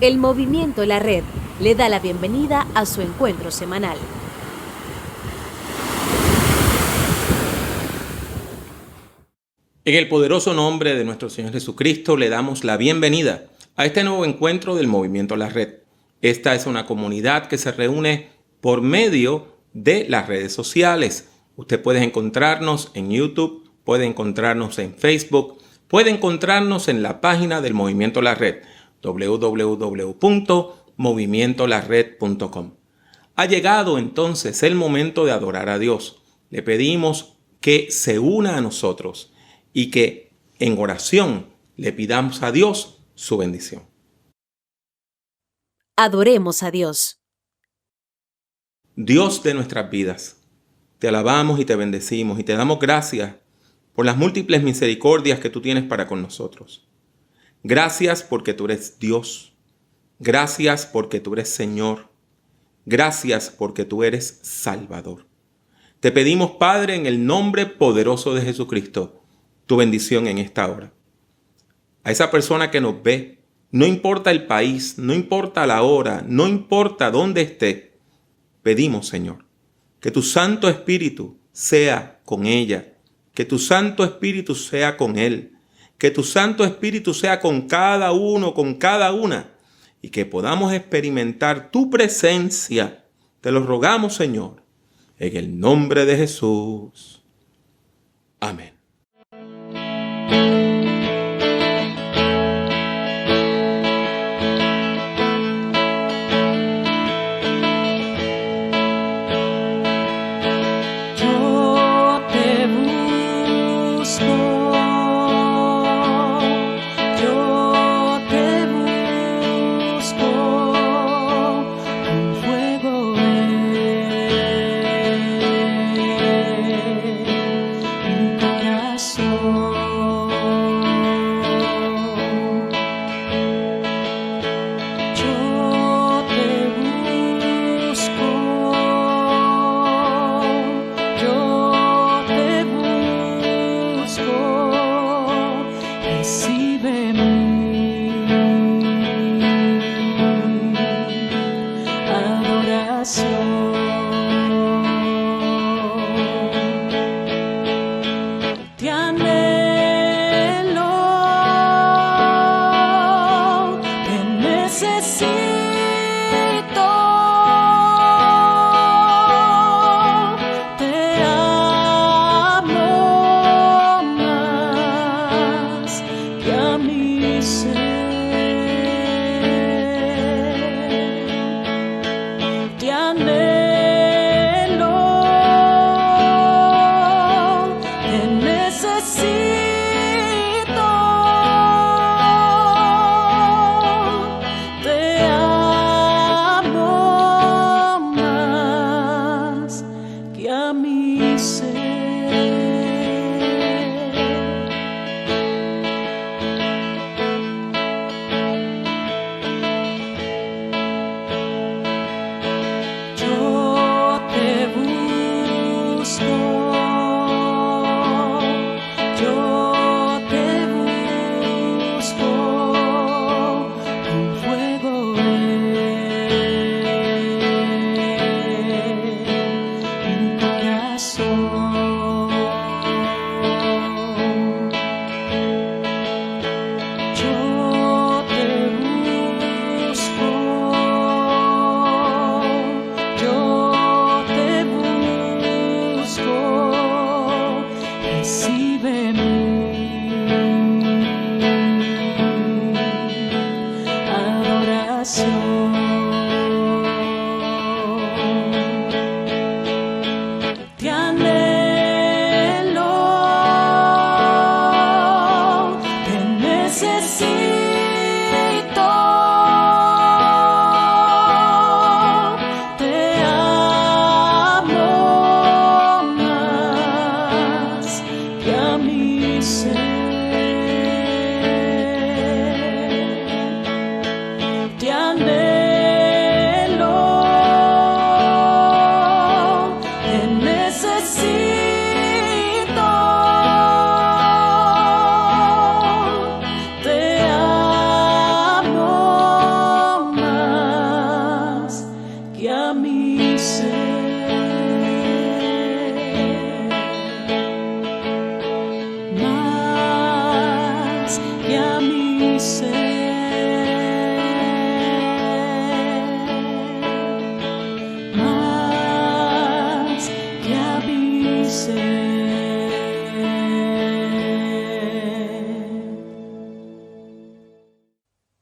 El Movimiento La Red le da la bienvenida a su encuentro semanal. En el poderoso nombre de nuestro Señor Jesucristo le damos la bienvenida a este nuevo encuentro del Movimiento La Red. Esta es una comunidad que se reúne por medio de las redes sociales. Usted puede encontrarnos en YouTube, puede encontrarnos en Facebook, puede encontrarnos en la página del Movimiento La Red, www.movimientolared.com. Ha llegado entonces el momento de adorar a Dios. Le pedimos que se una a nosotros y que en oración le pidamos a Dios su bendición. Adoremos a Dios. Dios de nuestras vidas, te alabamos y te bendecimos y te damos gracias por las múltiples misericordias que tú tienes para con nosotros. Gracias porque tú eres Dios. Gracias porque tú eres Señor. Gracias porque tú eres Salvador. Te pedimos, Padre, en el nombre poderoso de Jesucristo, tu bendición en esta hora. A esa persona que nos ve, no importa el país, no importa la hora, no importa dónde esté, pedimos, Señor, que tu Santo Espíritu sea con ella, que tu Santo Espíritu sea con él, que tu Santo Espíritu sea con cada uno, con cada una, y que podamos experimentar tu presencia. Te lo rogamos, Señor, en el nombre de Jesús. Amén.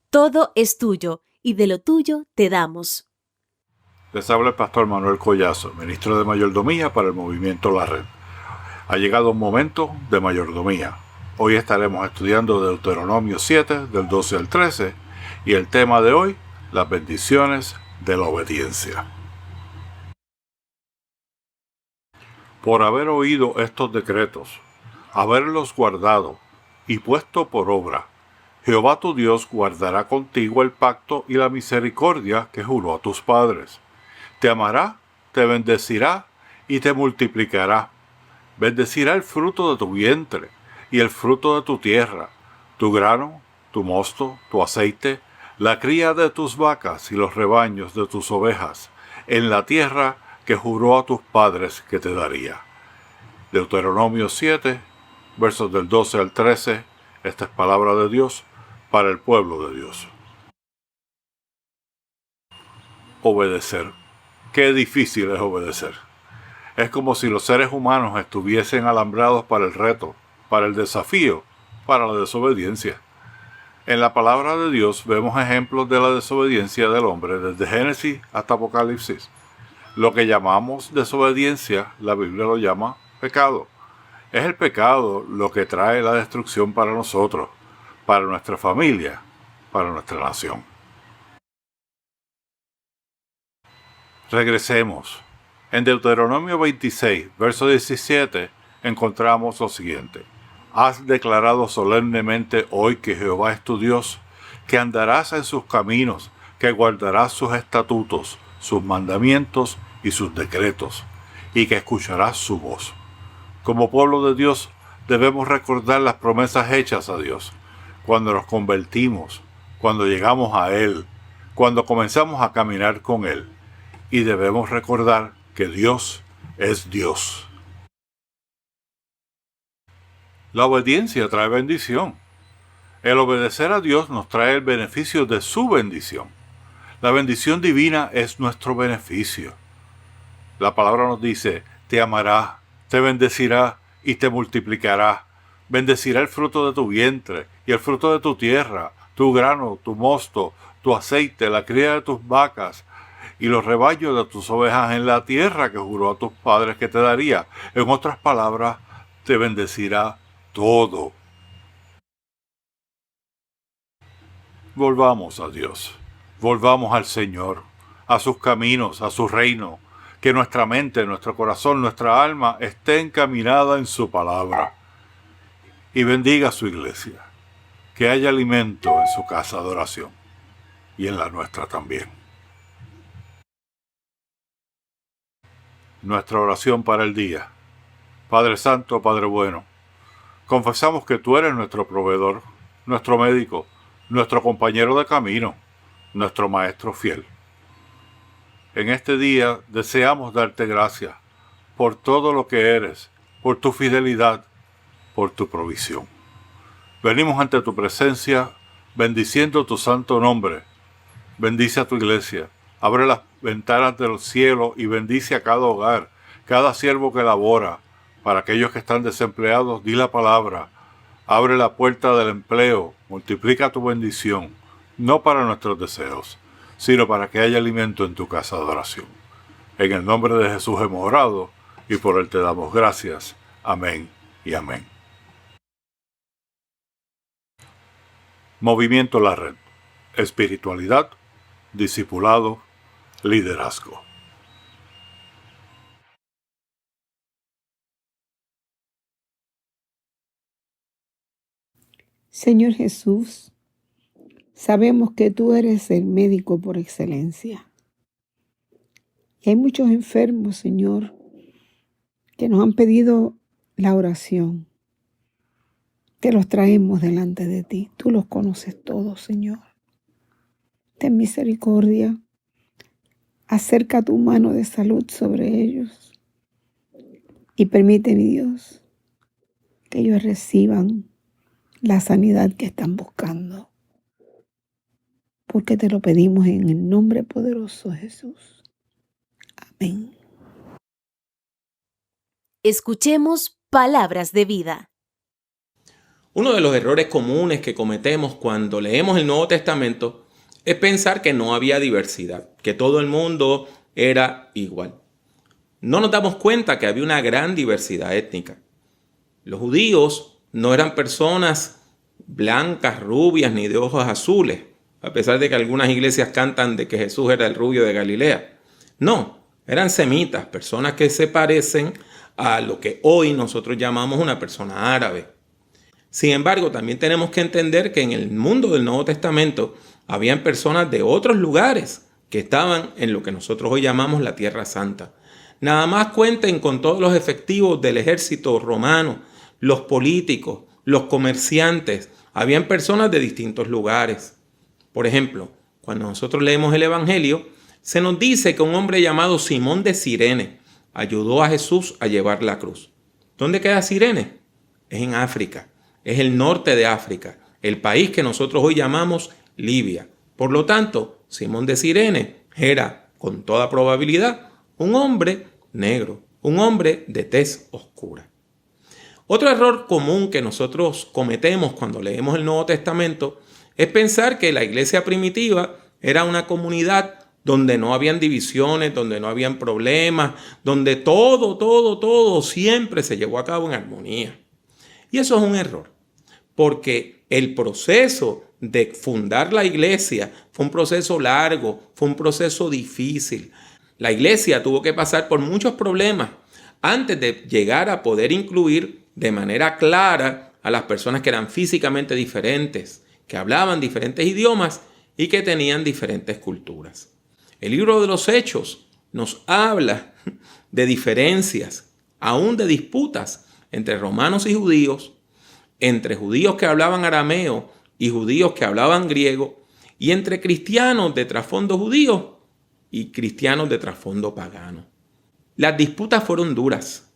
Todo es tuyo, y de lo tuyo te damos. Les habla el pastor Manuel Collazo, ministro de Mayordomía para el Movimiento La Red. Ha llegado un momento de mayordomía. Hoy estaremos estudiando Deuteronomio 7, del 12 al 13, y el tema de hoy, las bendiciones de la obediencia. Por haber oído estos decretos, haberlos guardado y puesto por obra, Jehová tu Dios guardará contigo el pacto y la misericordia que juró a tus padres. Te amará, te bendecirá y te multiplicará. Bendecirá el fruto de tu vientre y el fruto de tu tierra, tu grano, tu mosto, tu aceite, la cría de tus vacas y los rebaños de tus ovejas, en la tierra que juró a tus padres que te daría. Deuteronomio 7, versos del 12 al 13, esta es palabra de Dios para el pueblo de Dios. Obedecer. Qué difícil es obedecer. Es como si los seres humanos estuviesen alambrados para el reto, para el desafío, para la desobediencia. En la palabra de Dios vemos ejemplos de la desobediencia del hombre desde Génesis hasta Apocalipsis. Lo que llamamos desobediencia, la Biblia lo llama pecado. Es el pecado lo que trae la destrucción para nosotros, para nuestra familia, para nuestra nación. Regresemos. En Deuteronomio 26, verso 17, encontramos lo siguiente. Has declarado solemnemente hoy que Jehová es tu Dios, que andarás en sus caminos, que guardarás sus estatutos, sus mandamientos y sus decretos, y que escucharás su voz. Como pueblo de Dios, debemos recordar las promesas hechas a Dios, cuando nos convertimos, cuando llegamos a Él, cuando comenzamos a caminar con Él. Y debemos recordar que Dios es Dios. La obediencia trae bendición. El obedecer a Dios nos trae el beneficio de su bendición. La bendición divina es nuestro beneficio. La palabra nos dice, te amará, te bendecirá y te multiplicará. Bendecirá el fruto de tu vientre y el fruto de tu tierra, tu grano, tu mosto, tu aceite, la cría de tus vacas y los rebaños de tus ovejas en la tierra que juró a tus padres que te daría. En otras palabras, te bendecirá todo. Volvamos a Dios, volvamos al Señor, a sus caminos, a su reino, que nuestra mente, nuestro corazón, nuestra alma esté encaminada en su palabra. Y bendiga a su iglesia, que haya alimento en su casa de oración y en la nuestra también. Nuestra oración para el día. Padre Santo, Padre Bueno, confesamos que tú eres nuestro proveedor, nuestro médico, nuestro compañero de camino, nuestro maestro fiel. En este día deseamos darte gracias por todo lo que eres, por tu fidelidad, por tu provisión. Venimos ante tu presencia bendiciendo tu santo nombre. Bendice a tu iglesia, abre las ventanas del cielo y bendice a cada hogar, cada siervo que labora. Para aquellos que están desempleados, di la palabra. Abre la puerta del empleo, multiplica tu bendición, no para nuestros deseos, sino para que haya alimento en tu casa de oración. En el nombre de Jesús hemos orado y por él te damos gracias. Amén y amén. Movimiento La Red. Espiritualidad, discipulado, liderazgo. Señor Jesús, sabemos que tú eres el médico por excelencia. Y hay muchos enfermos, Señor, que nos han pedido la oración. Te los traemos delante de ti. Tú los conoces todos, Señor. Ten misericordia. Acerca tu mano de salud sobre ellos. Y permite, mi Dios, que ellos reciban la sanidad que están buscando. Porque te lo pedimos en el nombre poderoso de Jesús. Amén. Escuchemos palabras de vida. Uno de los errores comunes que cometemos cuando leemos el Nuevo Testamento es pensar que no había diversidad, que todo el mundo era igual. No nos damos cuenta que había una gran diversidad étnica. Los judíos no eran personas blancas, rubias ni de ojos azules, a pesar de que algunas iglesias cantan de que Jesús era el rubio de Galilea. No, eran semitas, personas que se parecen a lo que hoy nosotros llamamos una persona árabe. Sin embargo, también tenemos que entender que en el mundo del Nuevo Testamento habían personas de otros lugares que estaban en lo que nosotros hoy llamamos la Tierra Santa. Nada más cuenten con todos los efectivos del ejército romano, los políticos, los comerciantes. Habían personas de distintos lugares. Por ejemplo, cuando nosotros leemos el Evangelio, se nos dice que un hombre llamado Simón de Cirene ayudó a Jesús a llevar la cruz. ¿Dónde queda Cirene? Es en África. Es el norte de África, el país que nosotros hoy llamamos Libia. Por lo tanto, Simón de Cirene era, con toda probabilidad, un hombre negro, un hombre de tez oscura. Otro error común que nosotros cometemos cuando leemos el Nuevo Testamento es pensar que la iglesia primitiva era una comunidad donde no habían divisiones, donde no habían problemas, donde todo siempre se llevó a cabo en armonía. Y eso es un error, porque el proceso de fundar la iglesia fue un proceso largo, fue un proceso difícil. La iglesia tuvo que pasar por muchos problemas antes de llegar a poder incluir de manera clara a las personas que eran físicamente diferentes, que hablaban diferentes idiomas y que tenían diferentes culturas. El libro de los Hechos nos habla de diferencias, aún de disputas entre romanos y judíos, entre judíos que hablaban arameo y judíos que hablaban griego, y entre cristianos de trasfondo judío y cristianos de trasfondo pagano. Las disputas fueron duras,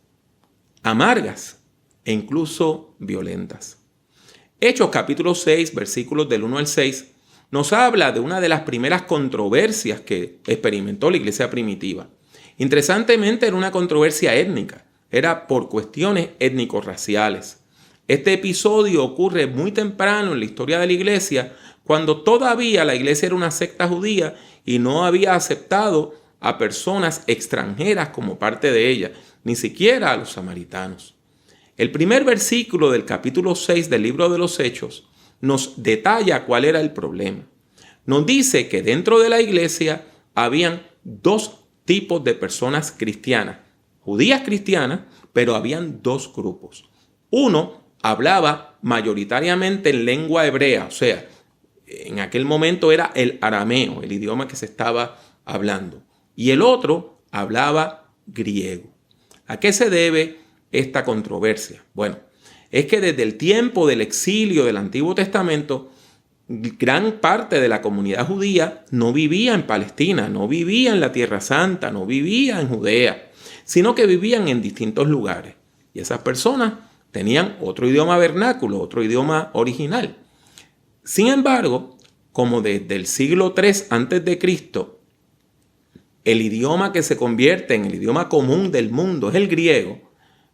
amargas e incluso violentas. Hechos capítulo 6, versículos del 1 al 6, nos habla de una de las primeras controversias que experimentó la iglesia primitiva. Interesantemente, era una controversia étnica, era por cuestiones étnico-raciales. Este episodio ocurre muy temprano en la historia de la iglesia, cuando todavía la iglesia era una secta judía y no había aceptado a personas extranjeras como parte de ella, ni siquiera a los samaritanos. El primer versículo del capítulo 6 del libro de los Hechos nos detalla cuál era el problema. Nos dice que dentro de la iglesia habían dos tipos de personas cristianas, judías cristianas, pero habían dos grupos. Uno hablaba mayoritariamente en lengua hebrea, o sea, en aquel momento era el arameo, el idioma que se estaba hablando, y el otro hablaba griego. ¿A qué se debe esta controversia? Bueno, es que desde el tiempo del exilio del Antiguo Testamento, gran parte de la comunidad judía no vivía en Palestina, no vivía en la Tierra Santa, no vivía en Judea, sino que vivían en distintos lugares. Y esas personas tenían otro idioma vernáculo, otro idioma original. Sin embargo, como desde el siglo III a.C., el idioma que se convierte en el idioma común del mundo es el griego,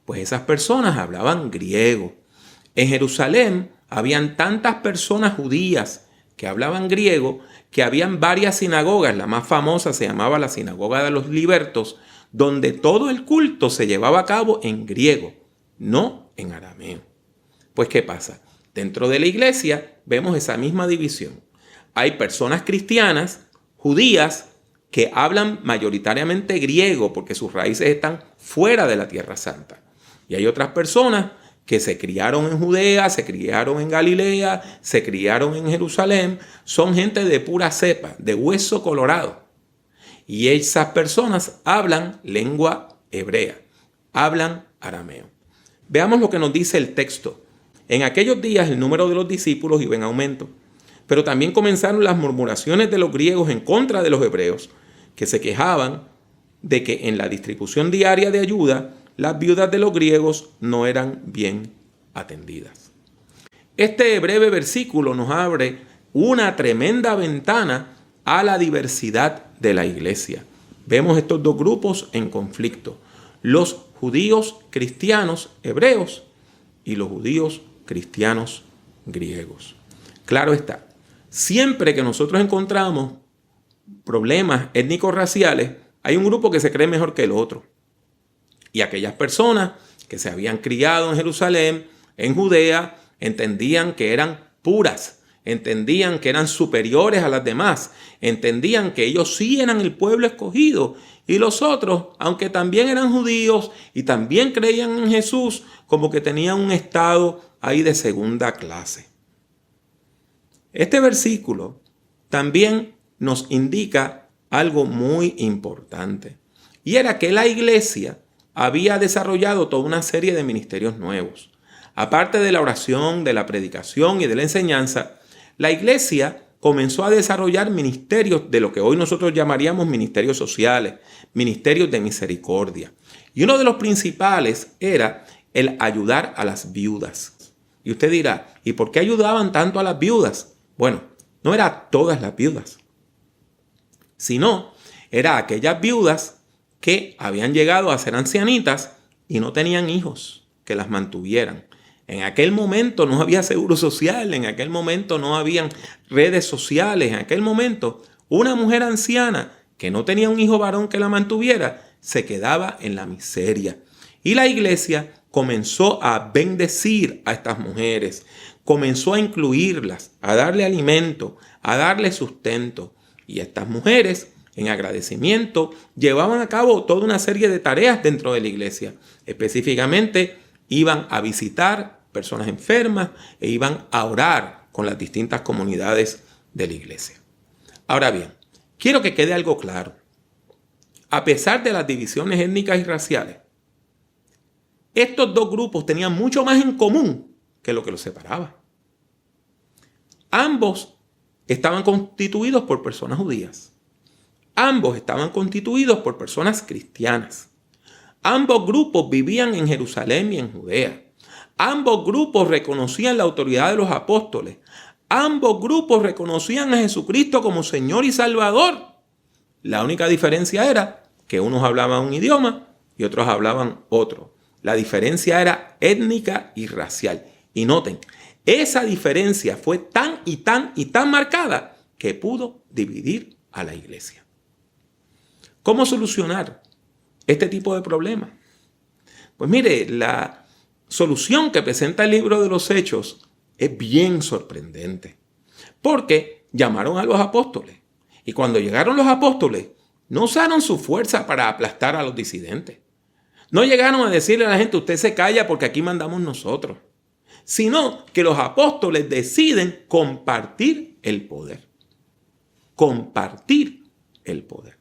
pues esas personas hablaban griego. En Jerusalén habían tantas personas judías que hablaban griego que habían varias sinagogas. La más famosa se llamaba la Sinagoga de los Libertos, donde todo el culto se llevaba a cabo en griego, no en arameo. Pues, ¿qué pasa? Dentro de la iglesia vemos esa misma división. Hay personas cristianas, judías, que hablan mayoritariamente griego porque sus raíces están fuera de la Tierra Santa. Y hay otras personas que se criaron en Judea, se criaron en Galilea, se criaron en Jerusalén. Son gente de pura cepa, de hueso colorado. Y esas personas hablan lengua hebrea, hablan arameo. Veamos lo que nos dice el texto. En aquellos días el número de los discípulos iba en aumento, pero también comenzaron las murmuraciones de los griegos en contra de los hebreos, que se quejaban de que en la distribución diaria de ayuda las viudas de los griegos no eran bien atendidas. Este breve versículo nos abre una tremenda ventana a la diversidad de la iglesia. Vemos estos dos grupos en conflicto. Los judíos cristianos hebreos y los judíos cristianos griegos. Claro está, siempre que nosotros encontramos problemas étnicos raciales, hay un grupo que se cree mejor que el otro. Y aquellas personas que se habían criado en Jerusalén, en Judea, entendían que eran puras, entendían que eran superiores a las demás, entendían que ellos sí eran el pueblo escogido, y los otros, aunque también eran judíos y también creían en Jesús, como que tenían un estado ahí de segunda clase. Este versículo también nos indica algo muy importante, y era que la iglesia había desarrollado toda una serie de ministerios nuevos. Aparte de la oración, de la predicación y de la enseñanza, la iglesia comenzó a desarrollar ministerios de lo que hoy nosotros llamaríamos ministerios sociales, ministerios de misericordia. Y uno de los principales era el ayudar a las viudas. Y usted dirá, ¿y por qué ayudaban tanto a las viudas? Bueno, no era todas las viudas, sino era aquellas viudas que habían llegado a ser ancianitas y no tenían hijos que las mantuvieran. En aquel momento no había seguro social, en aquel momento no habían redes sociales, en aquel momento una mujer anciana que no tenía un hijo varón que la mantuviera se quedaba en la miseria. Y la iglesia comenzó a bendecir a estas mujeres, comenzó a incluirlas, a darle alimento, a darle sustento. Y estas mujeres, en agradecimiento, llevaban a cabo toda una serie de tareas dentro de la iglesia. Específicamente, iban a visitar personas enfermas e iban a orar con las distintas comunidades de la iglesia. Ahora bien, quiero que quede algo claro. A pesar de las divisiones étnicas y raciales, estos dos grupos tenían mucho más en común que lo que los separaba. Ambos estaban constituidos por personas judías. Ambos estaban constituidos por personas cristianas. Ambos grupos vivían en Jerusalén y en Judea. Ambos grupos reconocían la autoridad de los apóstoles. Ambos grupos reconocían a Jesucristo como Señor y Salvador. La única diferencia era que unos hablaban un idioma y otros hablaban otro. La diferencia era étnica y racial. Y noten, esa diferencia fue tan y tan marcada que pudo dividir a la iglesia. ¿Cómo solucionar este tipo de problemas? Pues mire, la solución que presenta el libro de los Hechos es bien sorprendente, porque llamaron a los apóstoles y cuando llegaron los apóstoles no usaron su fuerza para aplastar a los disidentes. No llegaron a decirle a la gente, usted se calla porque aquí mandamos nosotros, sino que los apóstoles deciden compartir el poder. Compartir el poder.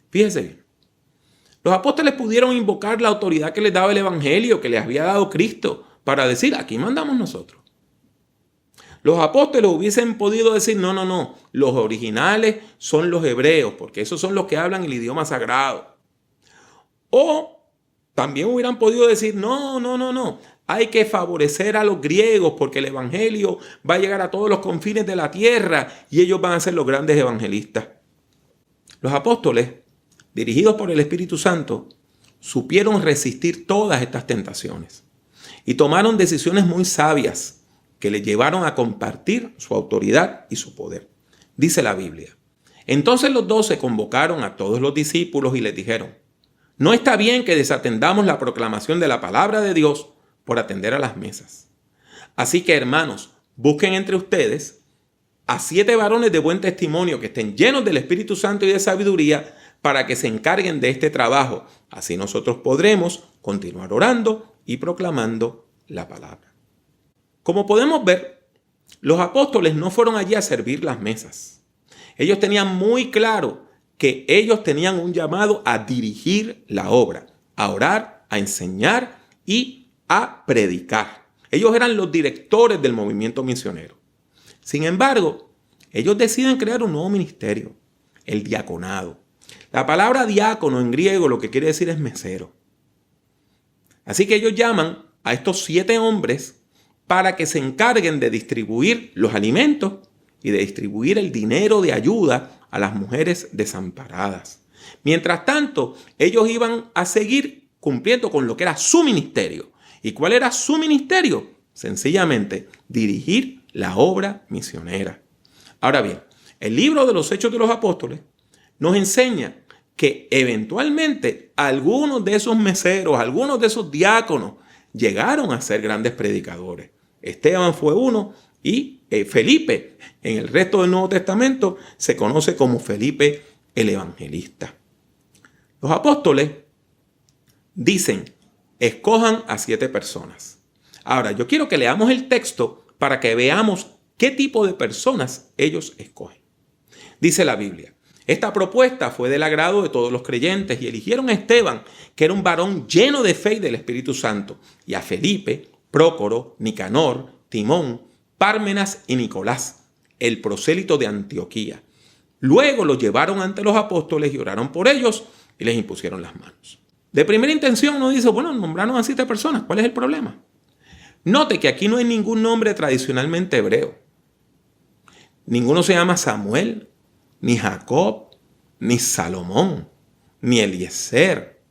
Fíjense bien. Los apóstoles pudieron invocar la autoridad que les daba el evangelio, que les había dado Cristo, para decir, aquí mandamos nosotros. Los apóstoles hubiesen podido decir, no, los originales son los hebreos, porque esos son los que hablan el idioma sagrado. O también hubieran podido decir, no, hay que favorecer a los griegos, porque el evangelio va a llegar a todos los confines de la tierra y ellos van a ser los grandes evangelistas. Los apóstoles, dirigidos por el Espíritu Santo, supieron resistir todas estas tentaciones y tomaron decisiones muy sabias que les llevaron a compartir su autoridad y su poder. Dice la Biblia. Entonces los 12 convocaron a todos los discípulos y les dijeron, no está bien que desatendamos la proclamación de la palabra de Dios por atender a las mesas. Así que, hermanos, busquen entre ustedes a 7 varones de buen testimonio que estén llenos del Espíritu Santo y de sabiduría para que se encarguen de este trabajo. Así nosotros podremos continuar orando y proclamando la palabra. Como podemos ver, los apóstoles no fueron allí a servir las mesas. Ellos tenían muy claro que ellos tenían un llamado a dirigir la obra, a orar, a enseñar y a predicar. Ellos eran los directores del movimiento misionero. Sin embargo, ellos deciden crear un nuevo ministerio, el diaconado. La palabra diácono en griego lo que quiere decir es mesero. Así que ellos llaman a estos 7 hombres para que se encarguen de distribuir los alimentos y de distribuir el dinero de ayuda a las mujeres desamparadas. Mientras tanto, ellos iban a seguir cumpliendo con lo que era su ministerio. ¿Y cuál era su ministerio? Sencillamente, dirigir la obra misionera. Ahora bien, el libro de los Hechos de los Apóstoles nos enseña que eventualmente algunos de esos meseros, algunos de esos diáconos llegaron a ser grandes predicadores. Esteban fue uno y Felipe, en el resto del Nuevo Testamento, se conoce como Felipe el Evangelista. Los apóstoles dicen, escojan a 7 personas. Ahora, yo quiero que leamos el texto para que veamos qué tipo de personas ellos escogen. Dice la Biblia, esta propuesta fue del agrado de todos los creyentes y eligieron a Esteban, que era un varón lleno de fe y del Espíritu Santo, y a Felipe, Prócoro, Nicanor, Timón, Pármenas y Nicolás, el prosélito de Antioquía. Luego los llevaron ante los apóstoles y oraron por ellos y les impusieron las manos. De primera intención uno dice, bueno, nombraron a 7 personas, ¿cuál es el problema? Note que aquí no hay ningún nombre tradicionalmente hebreo. Ninguno se llama Samuel, ni Jacob, ni Salomón, ni Eliezer,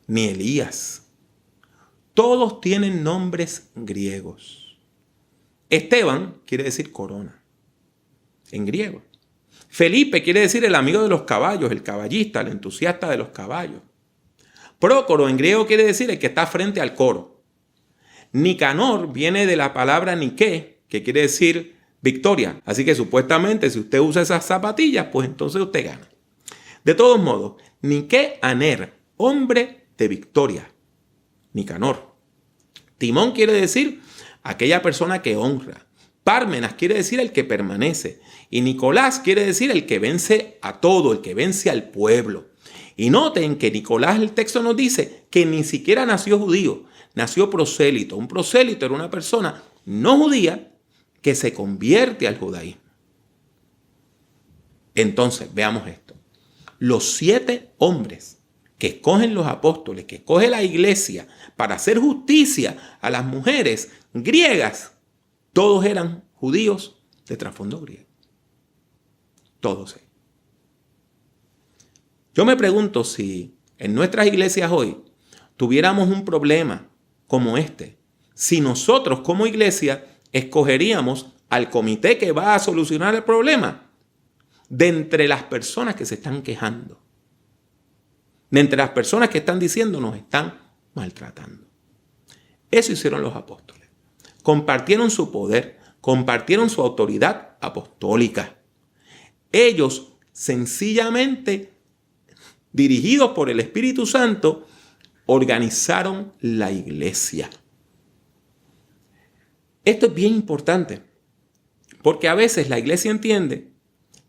ni Elías. Todos tienen nombres griegos. Esteban quiere decir corona, en griego. Felipe quiere decir el amigo de los caballos, el caballista, el entusiasta de los caballos. Prócoro en griego quiere decir el que está frente al coro. Nicanor viene de la palabra Nike, que quiere decir victoria. Así que supuestamente si usted usa esas zapatillas, pues entonces usted gana. De todos modos, Nike Aner, hombre de victoria. Nicanor. Timón quiere decir aquella persona que honra. Pármenas quiere decir el que permanece. Y Nicolás quiere decir el que vence a todo, el que vence al pueblo. Y noten que Nicolás, el texto nos dice que ni siquiera nació judío, nació prosélito. Un prosélito era una persona no judía que se convierte al judaísmo. Entonces, veamos esto. Los 7 hombres que escogen los apóstoles, que escoge la iglesia para hacer justicia a las mujeres griegas, todos eran judíos de trasfondo griego. Todos. Yo me pregunto si en nuestras iglesias hoy tuviéramos un problema como este, si nosotros como iglesia escogeríamos al comité que va a solucionar el problema de entre las personas que se están quejando, de entre las personas que están diciendo nos están maltratando. Eso hicieron los apóstoles. Compartieron su poder, compartieron su autoridad apostólica. Ellos sencillamente, dirigidos por el Espíritu Santo, organizaron la iglesia. Esto es bien importante, porque a veces la iglesia entiende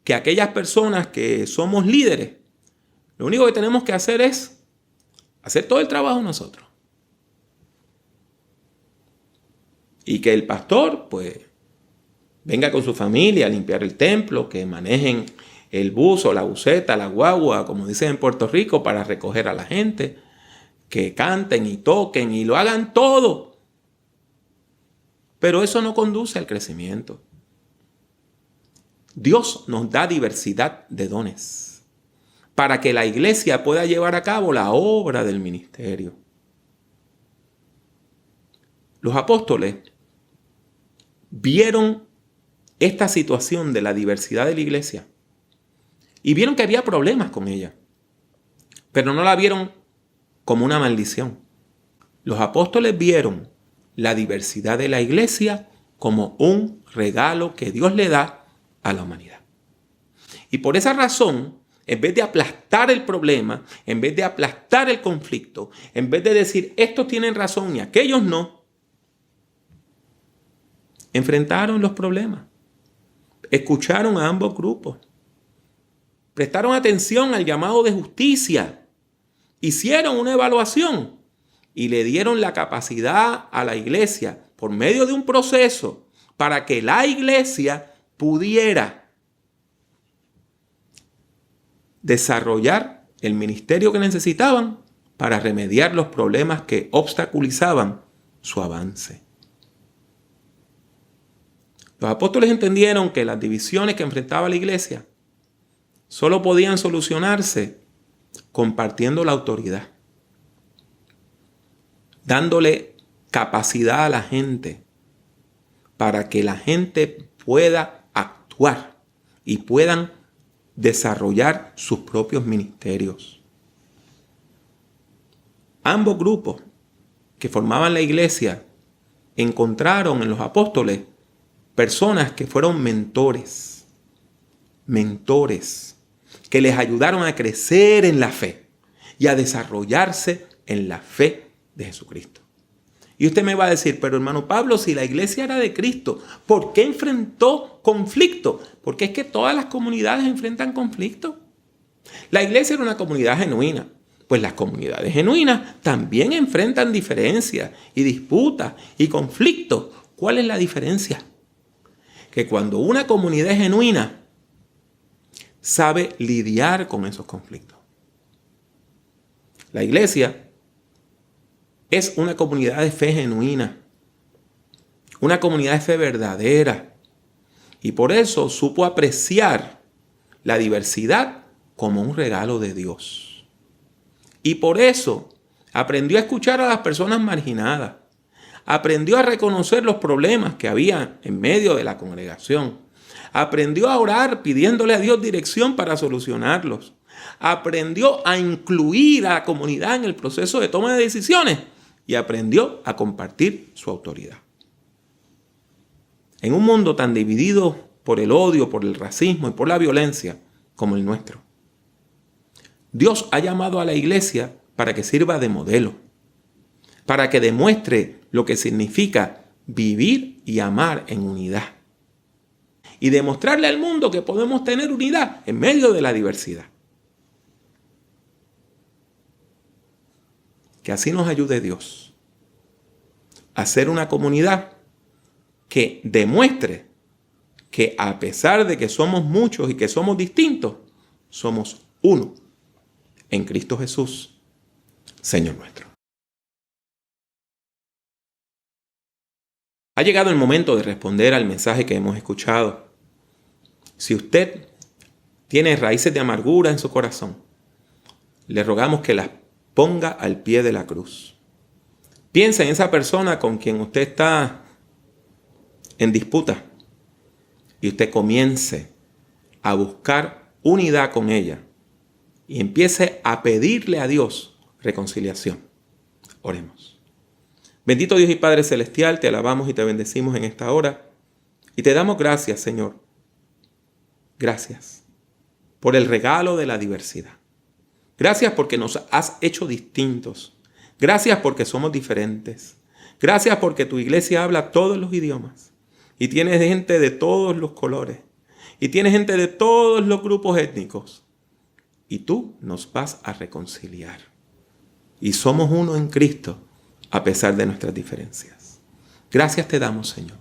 que aquellas personas que somos líderes, lo único que tenemos que hacer es hacer todo el trabajo nosotros. Y que el pastor, pues, venga con su familia a limpiar el templo, que manejen el bus o la buseta, la guagua, como dicen en Puerto Rico, para recoger a la gente, que canten y toquen y lo hagan todo. Pero eso no conduce al crecimiento. Dios nos da diversidad de dones para que la iglesia pueda llevar a cabo la obra del ministerio. Los apóstoles vieron esta situación de la diversidad de la iglesia y vieron que había problemas con ella, pero no la vieron como una maldición. Los apóstoles vieron la diversidad de la iglesia como un regalo que Dios le da a la humanidad. Y por esa razón, en vez de aplastar el problema, en vez de aplastar el conflicto, en vez de decir estos tienen razón y aquellos no, enfrentaron los problemas, escucharon a ambos grupos, prestaron atención al llamado de justicia, hicieron una evaluación y le dieron la capacidad a la iglesia por medio de un proceso para que la iglesia pudiera desarrollar el ministerio que necesitaban para remediar los problemas que obstaculizaban su avance. Los apóstoles entendieron que las divisiones que enfrentaba la iglesia solo podían solucionarse compartiendo la autoridad. dándole capacidad a la gente para que la gente pueda actuar y puedan desarrollar sus propios ministerios. Ambos grupos que formaban la iglesia encontraron en los apóstoles personas que fueron mentores que les ayudaron a crecer en la fe y a desarrollarse en la fe de Jesucristo. Y usted me va a decir, pero hermano Pablo, si la iglesia era de Cristo, ¿por qué enfrentó conflicto? Porque es que todas las comunidades enfrentan conflicto. La iglesia era una comunidad genuina. Pues las comunidades genuinas también enfrentan diferencias y disputas y conflictos. ¿Cuál es la diferencia? Que cuando una comunidad es genuina, sabe lidiar con esos conflictos. La iglesia es una comunidad de fe genuina, una comunidad de fe verdadera, y por eso supo apreciar la diversidad como un regalo de Dios. Y por eso aprendió a escuchar a las personas marginadas, aprendió a reconocer los problemas que había en medio de la congregación, aprendió a orar pidiéndole a Dios dirección para solucionarlos, aprendió a incluir a la comunidad en el proceso de toma de decisiones y aprendió a compartir su autoridad. En un mundo tan dividido por el odio, por el racismo y por la violencia como el nuestro, Dios ha llamado a la iglesia para que sirva de modelo, para que demuestre lo que significa vivir y amar en unidad, y demostrarle al mundo que podemos tener unidad en medio de la diversidad. Que así nos ayude Dios a ser una comunidad que demuestre que a pesar de que somos muchos y que somos distintos, somos uno en Cristo Jesús, Señor nuestro. Ha llegado el momento de responder al mensaje que hemos escuchado. Si usted tiene raíces de amargura en su corazón, le rogamos que las ponga al pie de la cruz. Piensa en esa persona con quien usted está en disputa y usted comience a buscar unidad con ella y empiece a pedirle a Dios reconciliación. Oremos. Bendito Dios y Padre Celestial, te alabamos y te bendecimos en esta hora y te damos gracias, Señor. Gracias por el regalo de la diversidad. Gracias porque nos has hecho distintos. Gracias porque somos diferentes. Gracias porque tu iglesia habla todos los idiomas y tienes gente de todos los colores y tienes gente de todos los grupos étnicos. Y tú nos vas a reconciliar. Y somos uno en Cristo a pesar de nuestras diferencias. Gracias te damos, Señor,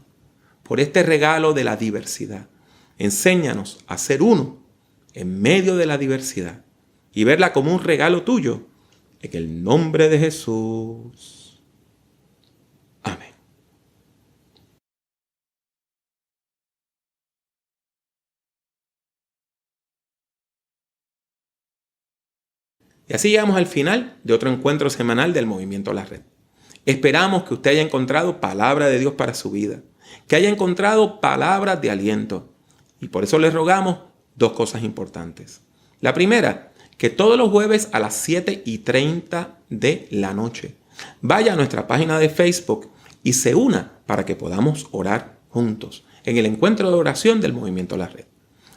por este regalo de la diversidad. Enséñanos a ser uno en medio de la diversidad y verla como un regalo tuyo, en el nombre de Jesús. Amén. Y así llegamos al final de otro encuentro semanal del Movimiento La Red. Esperamos que usted haya encontrado palabra de Dios para su vida, que haya encontrado palabras de aliento. Y por eso les rogamos dos cosas importantes. La primera, que todos los jueves a las 7:30 de la noche vaya a nuestra página de Facebook y se una para que podamos orar juntos en el encuentro de oración del Movimiento La Red.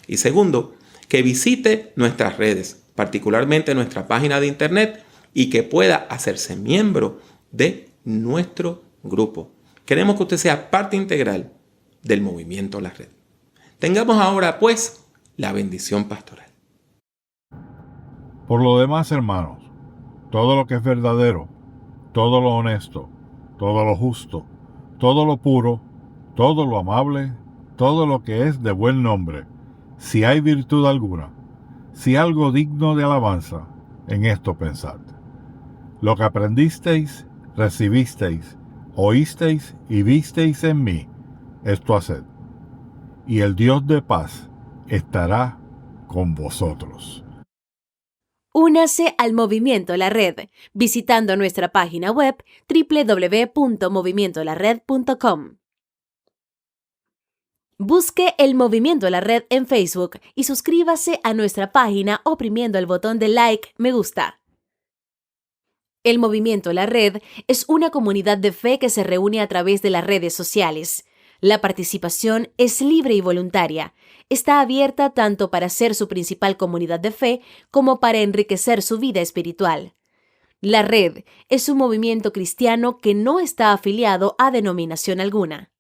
Y segundo, que visite nuestras redes, particularmente nuestra página de internet, y que pueda hacerse miembro de nuestro grupo. Queremos que usted sea parte integral del Movimiento La Red. Tengamos ahora, pues, la bendición pastoral. Por lo demás, hermanos, todo lo que es verdadero, todo lo honesto, todo lo justo, todo lo puro, todo lo amable, todo lo que es de buen nombre, si hay virtud alguna, si algo digno de alabanza, en esto pensad. Lo que aprendisteis, recibisteis, oísteis y visteis en mí, esto haced. Y el Dios de paz estará con vosotros. Únase al Movimiento La Red visitando nuestra página web www.movimientolared.com. Busque el Movimiento La Red en Facebook y suscríbase a nuestra página oprimiendo el botón de like, me gusta. El Movimiento La Red es una comunidad de fe que se reúne a través de las redes sociales. La participación es libre y voluntaria. Está abierta tanto para ser su principal comunidad de fe como para enriquecer su vida espiritual. La Red es un movimiento cristiano que no está afiliado a denominación alguna.